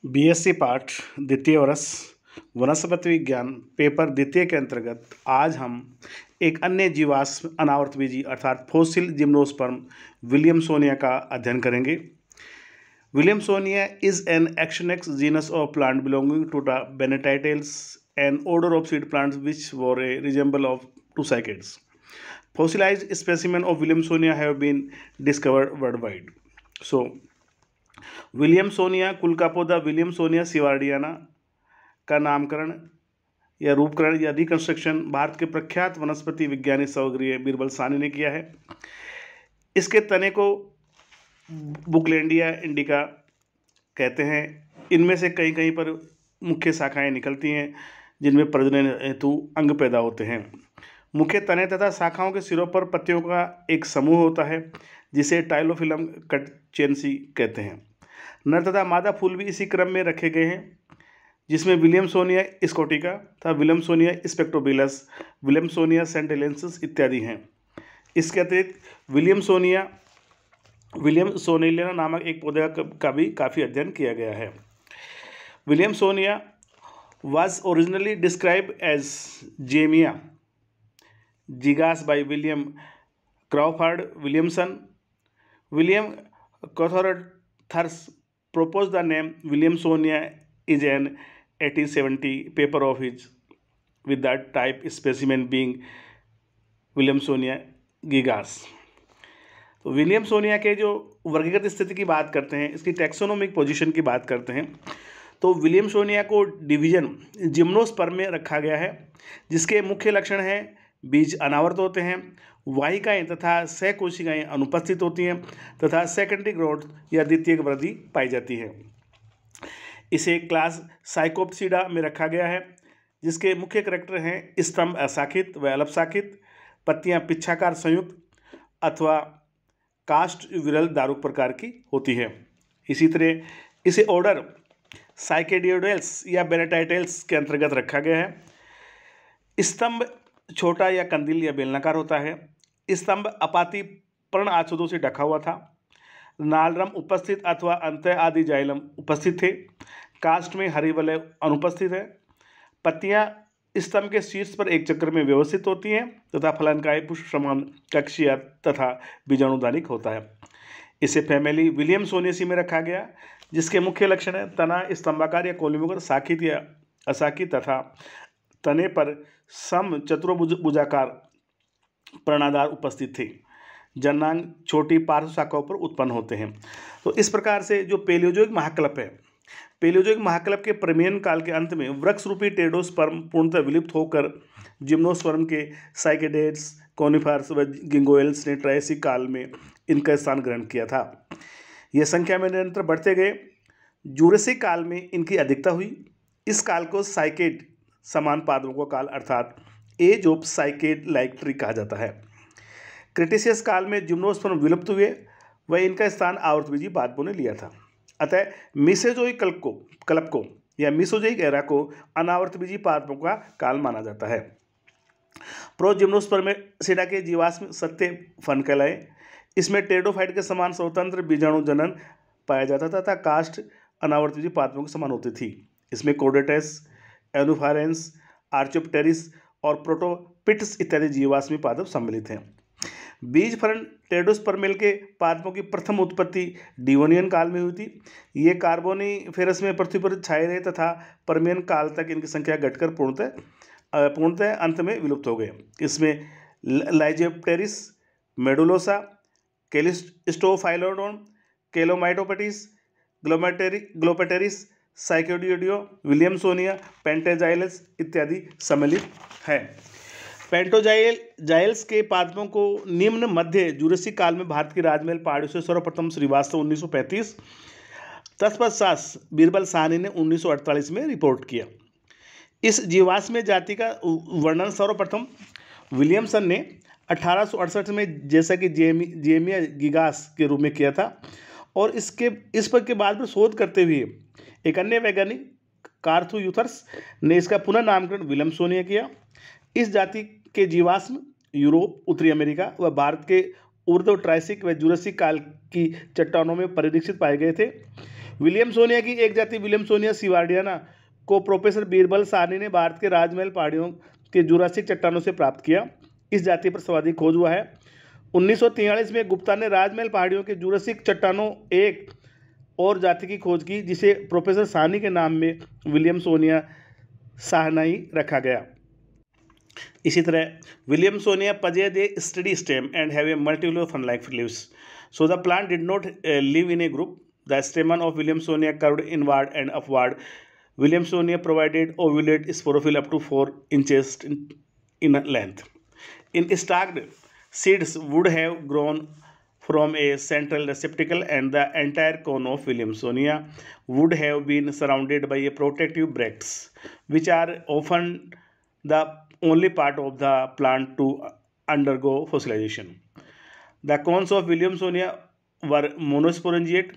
BSc पाठ द्वितीय वर्ष वनस्पति विज्ञान पेपर द्वितीय के अंतर्गत आज हम एक अन्य जीवाश्म अनावर्तबीजी अर्थात फॉसिल जिम्नोस्पर्म विलियमसोनिया का अध्ययन करेंगे। Williamsonia is an extinct genus of plant belonging to the Bennettitales an order of seed plants which were a resemble of to cycads. Fossilized specimens of Williamsonia have been discovered worldwide. So, विलियमसोनिया कुल का पौधा विलियमसोनिया सिवार्डियाना का नामकरण या रूपकरण या reconstruction Bharat के प्रख्यात वनस्पति विज्ञानी सर्वग्रीय बीरबल साहनी ने किया है। इसके तने को बुकलैंडिया इंडिका कहते हैं। इनमें से कहीं कहीं पर मुख्य शाखाएं निकलती हैं जिनमें प्रजनन हेतु अंग पैदा होते हैं। मुख्य तने तथा शाखाओं के सिरों पर पत्तियों का एक समूह होता है जिसे टाइलोफिलम कटचेंसी कहते हैं। नर तथा मादा फूल भी इसी क्रम में रखे गए हैं जिसमें विलियमसोनिया स्कोटिका तथा विलियमसोनिया स्पेक्ट्रोबिलस, विलियमसोनिया सेंटेलेंसिस इत्यादि हैं। इसके अतिरिक्त विलियमसोनेलिया नामक एक पौधे का भी काफ़ी अध्ययन किया गया है। विलियमसोनिया was originally described as Jamia gigas by William Crawford Williamson. William Carruthers proposed the name Williamsonia is an 1870 paper of his, with that type specimen being Williamsonia gigas. तो विलियमसोनिया के जो वर्गीकृत स्थिति की बात करते हैं, इसकी टैक्सोनोमिक पोजीशन की बात करते हैं, तो विलियमसोनिया को डिवीजन जिम्नोस्पर्म में रखा गया है जिसके मुख्य लक्षण हैं बीज अनावर्त होते हैं, वाहिकाएं तथा सहकोशिकाएं अनुपस्थित होती हैं तथा सेकेंडरी ग्रोथ या द्वितीयक वृद्धि पाई जाती है। इसे क्लास साइकोप्सिडा में रखा गया है जिसके मुख्य करैक्टर हैं स्तंभ अशाखित व अल्पशाखित, पत्तियां पिच्छाकार संयुक्त अथवा कास्ट विरल दारुक प्रकार की होती है। इसी तरह इसे ऑर्डर साइकेडियोडेल्स या बेनेटाइटेल्स के अंतर्गत रखा गया है। स्तंभ छोटा या कंदील या बेलनाकार होता है। स्तंभ अपाती पर्ण आच्छादों से ढका हुआ था। नालरम उपस्थित अथवा अंत आदि जाइलम उपस्थित थे। कास्ट में हरी वलय अनुपस्थित है। पत्तियां स्तंभ के शीर्ष पर एक चक्र में व्यवस्थित होती हैं तथा फलनकाय पुष्प समान कक्षीय तथा बीजाणुदानिक होता है। इसे फैमिली विलियमसोनियेसी में रखा गया जिसके मुख्य लक्षण है तना स्तंभाकार या कोलिमुखर, शाखित या अशाखित तथा तने पर सम चतुर्भुजाकार पर्णाधार उपस्थित थे। जनांग छोटी पार्श्व शाखाओं पर उत्पन्न होते हैं। तो इस प्रकार से जो पेलियोजोइक महाकल्प है, पेलियोजोइक महाकल्प के पर्मियन काल के अंत में वृक्ष रूपी टेडोस्पर्म पूर्णतः विलुप्त होकर जिम्नोस्पर्म के साइकेडेट्स, कोनिफर्स व गिंगोएल्स ने ट्रायसिक काल में इनका स्थान ग्रहण किया था। यह संख्या में निरंतर बढ़ते गए। जूरेसिक काल में इनकी अधिकता हुई। इस काल को साइकेड समान पादपों का काल अर्थात age of cycad like tree कहा जाता है। क्रिटेशियस काल में जिम्नोस्पर्म विलुप्त हुए व इनका स्थान आवर्तबीजी पादपों ने लिया था। अतः मीसेजोइक कल्प को या मीसोजोइक एरा को अनावर्तबीजी पादपों का काल माना जाता है। प्रोजिम्नोस्पर्मेसिडा के जीवाश्म सत्य फन कहलाए। इसमें टेरिडोफाइट के समान स्वतंत्र बीजाणु जनन पाया जाता था तथा कास्ट अनावर्तबीजी पादपों के समान होती थी। इसमें कोर्डेटस, एनुफारेंस, आर्चोप्टेरिस और प्रोटोपिट्स इत्यादि जीवाश्मी पादप सम्मिलित हैं। बीज फलन टेरिडोस्पर्मेल के पादपों की प्रथम उत्पत्ति डिवोनियन काल में हुई थी। ये कार्बोनिफेरस में पृथ्वी पर छाए रहे तथा पर्मियन काल तक इनकी संख्या घटकर पूर्णतः अंत में विलुप्त हो गए। इसमें लाइजेप्टेरिस, मेडुलोसा, कैलिस्टोफाइलोडोन, कैलोमाइटोपेटिस, ग्लोपेटेरिस, साइकोडियोडियो, विलियमसोनिया, पेंटाजाइलस इत्यादि सम्मिलित है। पेंटाजाइल्स के पादपों को निम्न मध्य जूरेसिक काल में भारत की राजमहल पहाड़ियों से सर्वप्रथम श्रीवास्तव 1935, तत्पश्चात बीरबल साहनी ने 1948 में रिपोर्ट किया। इस जीवाश्म जाति का वर्णन सर्वप्रथम विलियमसन ने 1868 में जैसा कि जेमिया गिगास के रूप में किया था और इस पर के बाद में शोध करते हुए एक अन्य वैज्ञानिक कार्थुयूथर्स ने इसका पुनः नामकरण विलियमसोनिया किया। इस जाति के जीवाश्म यूरोप, उत्तरी अमेरिका व भारत के ऊर्ध्व ट्रायसिक व जूरासिक काल की चट्टानों में परिलक्षित पाए गए थे। विलियमसोनिया की एक जाति विलियमसोनिया सीवार्डियाना को प्रोफेसर बीरबल साहनी ने भारत के राजमहल पहाड़ियों के जुरासिक चट्टानों से प्राप्त किया। इस जाति पर सर्वाधिक खोज हुआ है। 1943 में गुप्ता ने राजमहल पहाड़ियों के जुरासिक चट्टानों एक और जाति की खोज की, जिसे प्रोफेसर साहनी के नाम में विलियमसोनिया साहनाई रखा गया। इसी तरह विलियमसोनिया possess a steady stem and have a multiple fern-like leaves. So the plant did not live in a group. The stamen of Williamsonia curved inward and upward. Williamsonia provided ovulate sporophyll up to 4 inches in length. In stalked seeds would have grown from a central receptacle, and the entire cone of Williamsonia would have been surrounded by a protective bracts, which are often the only part of the plant to undergo fossilization. The cones of Williamsonia were monosporangiate.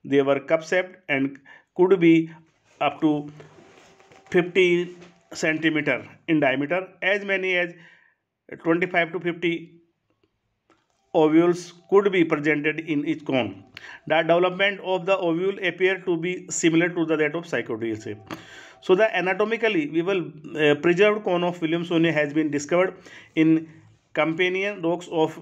They were cup-shaped and could be up to 50 centimeter in diameter. As many as 25 to 50 ovules could be presented in each cone. The development of the ovule appeared to be similar to that of Psychodidae. So the anatomically preserved cone of Williamsonia has been discovered in Campanian rocks of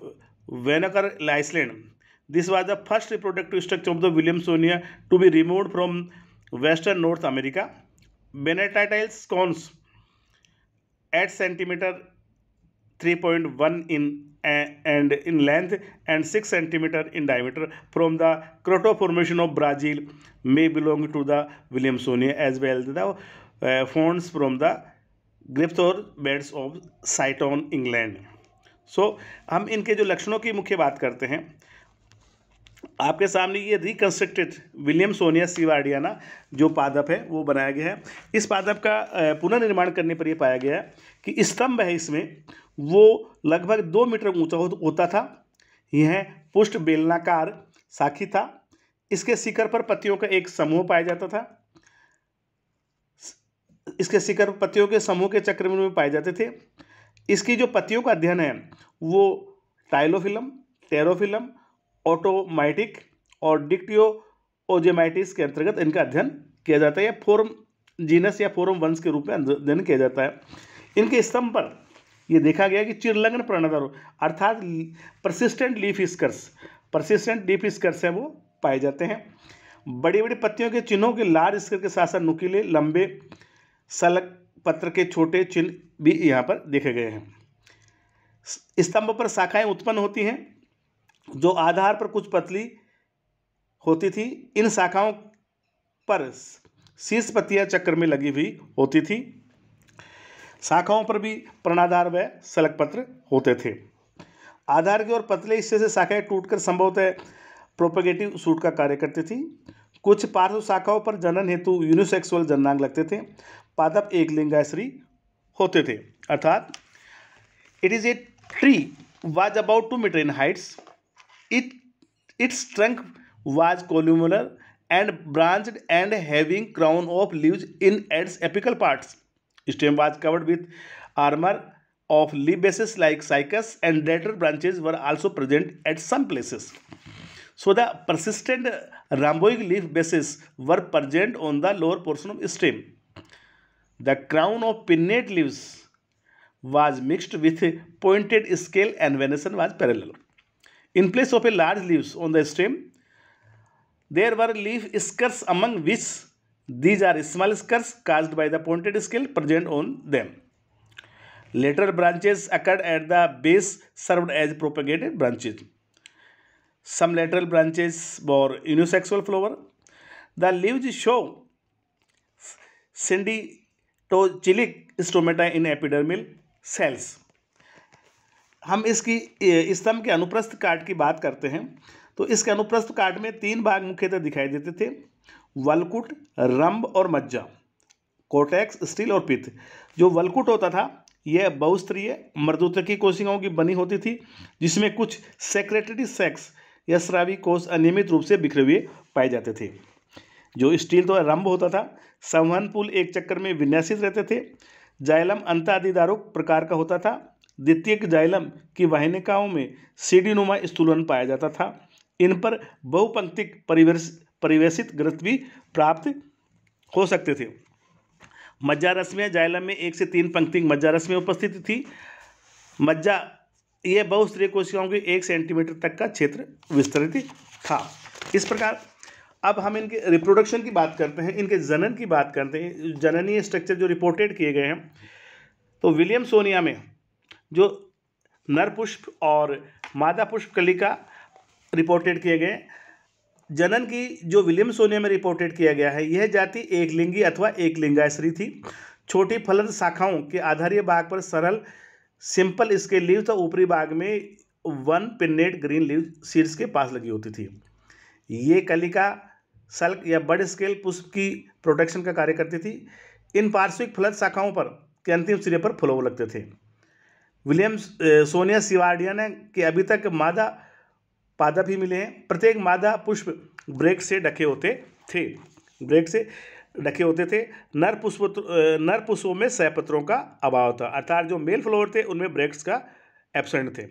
Vancouver Island. This was the first reproductive structure of the Williamsonia to be removed from western North America. Benatiles cones at centimeter 3.1 in length and 6 centimeter in diameter from the Croto Formation of Brazil may belong to the Williamsonia, as well as the fonts from the Gripthor beds of Saiton, England. So हम इनके जो लक्षणों की मुख्य बात करते हैं, आपके सामने ये रिकंस्ट्रक्टेड विलियमसोनिया सीवार्डियाना जो पादप है वो बनाया गया है। इस पादप का पुनर्निर्माण करने पर यह पाया गया है कि स्तंभ है इसमें वो लगभग 2 मीटर ऊंचा होता था। यह पुष्ट बेलनाकार शाखी था। इसके शिखर पर पत्तियों का एक समूह पाया जाता था। इसके शिखर पत्तियों के समूह के चक्र में पाए जाते थे। इसकी जो पत्तियों का अध्ययन है वो टाइलोफिलम, टेरोफिलम, ऑटोमाइटिक और डिक्टियोजेमाइटिस के अंतर्गत इनका अध्ययन किया जाता है। या फोरम जीनस या फोरम वंश के रूप में अध्ययन किया जाता है। इनके स्तंभ पर यह देखा गया कि चिरलग्न पर्णधार अर्थात परसिस्टेंट लीफ स्कर्स हैं वो पाए जाते हैं। बड़ी बड़ी पत्तियों के चिन्हों के लार्ज स्कर के साथ साथ नुकीले लंबे सलग पत्र के छोटे चिन्ह भी यहाँ पर देखे गए हैं। स्तंभ पर शाखाएं उत्पन्न होती हैं जो आधार पर कुछ पतली होती थी। इन शाखाओं पर शीर्ष पत्तियां चक्र में लगी हुई होती थी। शाखाओं पर भी पर्णाधार व सलग पत्र होते थे। आधार की ओर पतले हिस्से से शाखाएं टूटकर संभवतः प्रोपेगेटिव सूट का कार्य करती थी। कुछ पार्श्व शाखाओं पर जनन हेतु यूनिसेक्सुअल जननांग लगते थे। पादप एक लिंगाश्री होते थे। अर्थात it is a tree was about 2 metre in heights. Its trunk was columnar and branched and having crown of leaves in its apical parts. Stem was covered with armor of leaf bases like cycas, and lateral branches were also present at some places. So the persistent rhomboid leaf bases were present on the lower portion of stem. The crown of pinnate leaves was mixed with pointed scale and venation was parallel. In place of a large leaves on the stem, there were leaf scars, among which these are small scars caused by the pointed scale present on them. Lateral branches occurred at the base, served as propagated branches. Some lateral branches bore unisexual flower. The leaves show syncytial stomata in epidermal cells. हम इसकी स्तंभ के अनुप्रस्थ काट की बात करते हैं तो इसके अनुप्रस्थ काट में 3 भाग मुख्यतः दिखाई देते थे: वलकुट, रंभ और मज्जा, कोटेक्स, स्टील और पित्त। जो वलकुट होता था यह बहुस्तरीय मर्दूतकी कोशिकाओं की बनी होती थी, जिसमें कुछ सेक्रेटरी सेक्स या स्रावी कोष अनियमित रूप से बिखरे हुए पाए जाते थे। जो स्टील तो रंभ होता था, संवहन पुल एक चक्कर में विन्यासित रहते थे। जाइलम अंतादिदारुक प्रकार का होता था। द्वितीयक जाइलम की वाहिनिकाओं में सीढ़ीनुमा स्थूलन पाया जाता था। इन पर बहुपंक्तिक परिवेशित ग्रंथ भी प्राप्त हो सकते थे। मज्जा रश्मियाँ जाइलम में 1 से 3 पंक्ति मज्जा रश्मियाँ उपस्थित थी। मज्जा ये बहुस्तरीय कोशिकाओं के 1 सेंटीमीटर तक का क्षेत्र विस्तृत था। इस प्रकार अब हम इनके रिप्रोडक्शन की बात करते हैं, इनके जनन की बात करते हैं, जननीय स्ट्रक्चर जो रिपोर्टेड किए गए हैं। तो विलियमसोनिया में जो नर पुष्प और मादा पुष्प कलिका रिपोर्टेड किए गए। जनन की जो विलियमसोनिया में रिपोर्टेड किया गया है, यह जाति एक लिंगी अथवा एक लिंगाश्री थी। छोटी फलद शाखाओं के आधारीय भाग पर सरल सिंपल इसके लीव्स तो ऊपरी भाग में 1 पिन्नेट ग्रीन लीव सीड्स के पास लगी होती थी। ये कलिका सल्क या बड़ स्केल पुष्प की प्रोटेक्शन का कार्य करती थी। इन पार्श्विक फलद शाखाओं पर के अंतिम सिरे पर फ्लोवर लगते थे। विलियमसोनिया सीवार्डियाना के अभी तक मादा पादप ही मिले हैं। प्रत्येक मादा पुष्प ब्रेक से ढके होते थे। नर पुष्पों में सहपत्रों का अभाव था, अर्थात जो मेल फ्लोवर थे उनमें ब्रेक्स का एब्सेंट थे।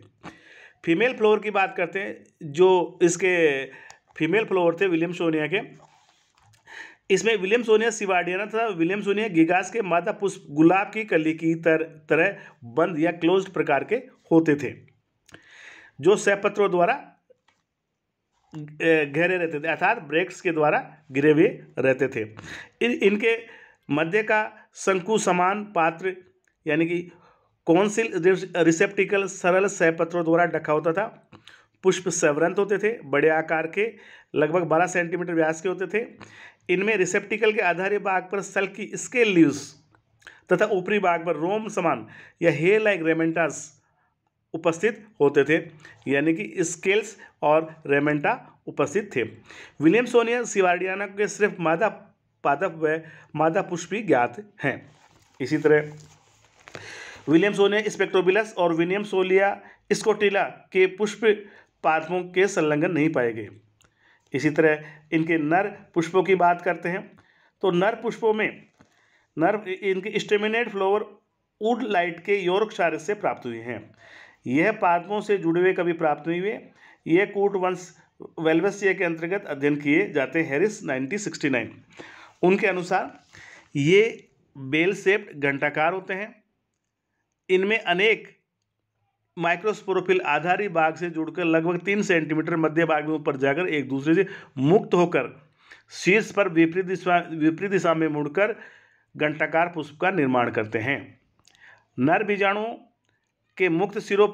फीमेल फ्लोवर की बात करते हैं, जो इसके फीमेल फ्लोवर थे विलियमसोनिया के, इसमें विलियमसोनिया सीवार्डियाना तथा विलियमसोनिया गिगास के मादा पुष्प गुलाब की कली की तरह बंद या क्लोज्ड प्रकार के होते थे, जो सहपत्रों द्वारा घेरे रहते थे, अर्थात ब्रेक्स के द्वारा घिरे हुए रहते थे। इनके मध्य का शंकु समान पात्र यानी कि कौंसिल रिसेप्टिकल सरल सहपत्रों द्वारा ढका होता था। पुष्प सवरंत होते थे, बड़े आकार के, लगभग 12 सेंटीमीटर व्यास के होते थे। इनमें रिसेप्टिकल के आधारी भाग पर सल्की स्केल लीव्स तथा ऊपरी भाग पर रोम समान या हेयर लाइक रेमेंटास उपस्थित होते थे, यानी कि स्केल्स और रेमेंटा उपस्थित थे। विलियमसोनिया सीवार्डियाना के सिर्फ मादा पादप व मादा पुष्प ही ज्ञात हैं। इसी तरह विलियमसोनिया स्पेक्ट्रोबिलस और विलियमसोनिया स्कोटिला के पुष्प पादपों के संलग्न नहीं पाए गए। इसी तरह इनके नर पुष्पों की बात करते हैं, तो नर पुष्पों में इनके स्टेमिनेट फ्लावर वुड लाइट के यॉर्कशायर से प्राप्त हुए हैं। यह पादपों से जुड़े हुए कभी प्राप्त नहीं हुए। यह कूट वंश वेल्वेसिया के अंतर्गत अध्ययन किए जाते हैं। हैरिस 1969 उनके अनुसार ये बेल शेप्ड घंटाकार होते हैं। इनमें अनेक माइक्रोस्पोरोफिल आधारी भाग से जुड़कर लगभग 3 सेंटीमीटर मध्य भाग में ऊपर जाकर एक दूसरे से मुक्त होकर शीर्ष पर विपरीत दिशा में मुड़कर घंटाकार पुष्प का निर्माण करते हैं। नर बीजाणुओं के मुक्त सिरों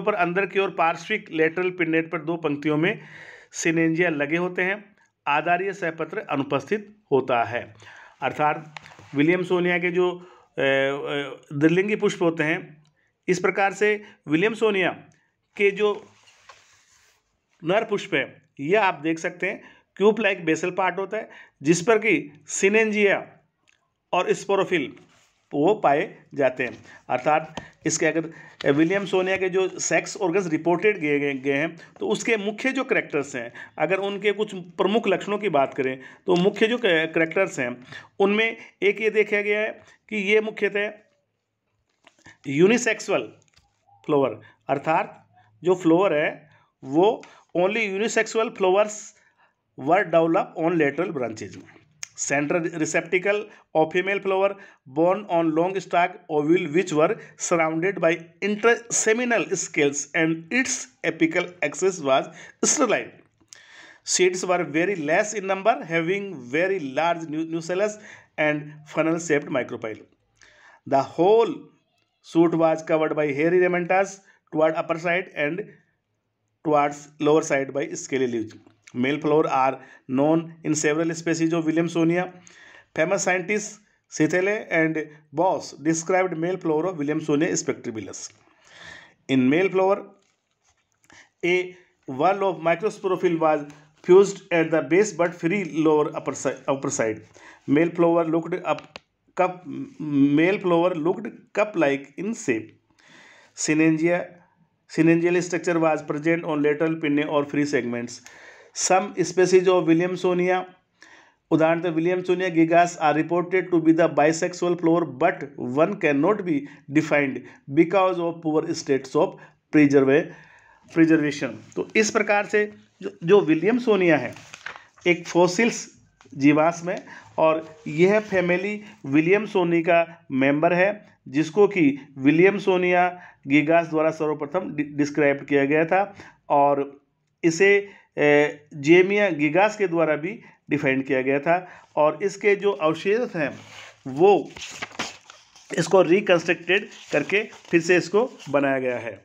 पर अंदर की ओर पार्श्विक लेटरल पिन्नेट पर 2 पंक्तियों में सिनेंजिया लगे होते हैं। आधारीय सहपत्र अनुपस्थित होता है, अर्थात विलियमसोनिया के जो द्विलिंगी पुष्प होते हैं, इस प्रकार से विलियमसोनिया के जो नर पुष्प है यह आप देख सकते हैं क्यूब लाइक बेसल पार्ट होता है, जिस पर कि सिनेंजिया और स्पोरोफिल वो पाए जाते हैं। अर्थात इसके अगर विलियमसोनिया के जो सेक्स ऑर्गन्स रिपोर्टेड गए हैं तो उसके मुख्य जो करैक्टर्स हैं, अगर उनके कुछ प्रमुख लक्षणों की बात करें तो मुख्य जो करैक्टर्स हैं उनमें एक ये देखा गया है कि ये मुख्यतः यूनिसेक्सुअल फ्लावर, अर्थात जो फ्लावर है वो only unisexual flowers were develop on lateral branches. Central receptacle of female flower borne on long stalk ovule which were surrounded by interseminal scales and its apical axis was sterile. Seeds were very less in number, having very large nucellus and funnel-shaped micropyle. The whole shoot was covered by hairy ramentas toward upper side and towards lower side by scaly leaves. Male flower are known in several species of Williamsonia. Famous scientists Sithele and Boss described male flower of Williamsonia spectrabilis. In male flower, a whorl of microsporophyll was fused at the base but free lower upper side. Male flower looked cup-like in shape. Synangial structure was present on lateral pinnae or free segments. Some species of Williamsonia, उदाहरणतः Williamsonia gigas, are reported to be the bisexual flower, but one cannot be defined because of poor states of preservation. तो इस प्रकार से जो विलियमसोनिया है एक fossils जीवाश्म है और यह फैमिली विलियमसोनी का मेंबर है, जिसको कि विलियमसोनिया गिगास द्वारा सर्वप्रथम डिस्क्राइब किया गया था और इसे जेमिया गिगास के द्वारा भी डिफाइन किया गया था और इसके जो अवशेष हैं वो इसको रिकंस्ट्रक्टेड करके फिर से इसको बनाया गया है।